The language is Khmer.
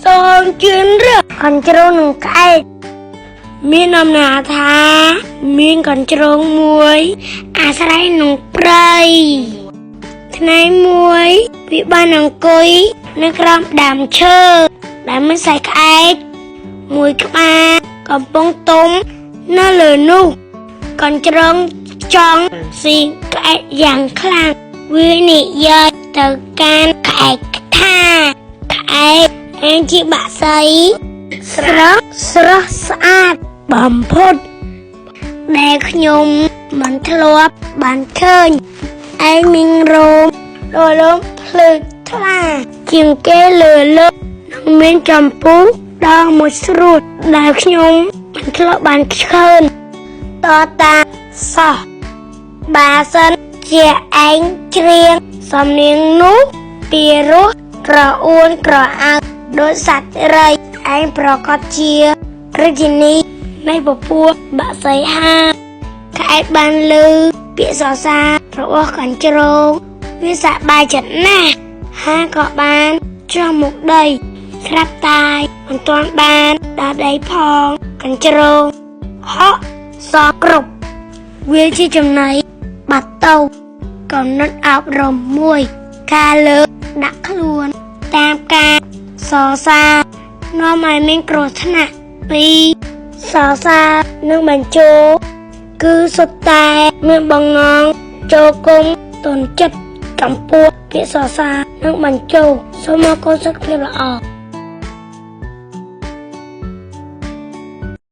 សូមជឿនរកកញ្ជ្រោងនឹងក្អែកមានអំណាចថាមានកញ្ជ្រោងមួយអាស្រ័យនឹងព្រៃថ្ងៃមួយវាបានអង្គុយនៅក្រោមដើមឈើដែលមានសាច់ក្អែកមួយក្បាលកំពុងទុំនៅលើនោះកញ្ជ្រោងចង់ស៊ីក្អែកយ៉ាងខ្លាំងវានិយាយទៅកាន់ក្អែកថាក្អែកឯងជាបក្សីស្រស់ស្អាតបំផុតដែលខ្ញុំមិនធ្លាប់បានឃើញឯងមានរោមរលោងភ្លឺថ្លាជាងគេលើលើនិងមានចម្ពោះដ៏មួយស្រួតដែលខ្ញុំមិនធ្លាប់បានឃើញតតាសោះបើសិនជាឯងច្រៀងសំនៀងនោះពីរោះក្រអួនក្រអៅដោយសត្វរៃឯងប្រកាសជារាជិនីនៃពពួកបក្សីហាក្អែកបានឮពាក្យសរសើររបស់កញ្ជ្រោងវាសប្បាយចិត្តណាស់ហាក៏បានចុះមកដីស្រាប់តែមិនទាន់បានដល់ដីផងកញ្ជ្រោងហក់សក់គ្រប់វាជាចំណៃបាត់ទៅកំណត់អប់រំមួយការលើកដាក់ខ្លួនតាមការសរសើរនាំឲ្យមានគ្រោះថ្នាក់ពីសរសើរនិងបញ្ជោគឺសុទ្ធតែមានបំណងចូលគុំទុនចិត្តចំពោះពាក្យសរសើរនិងបញ្ជោសូមអរគុណសុខភាពល្អ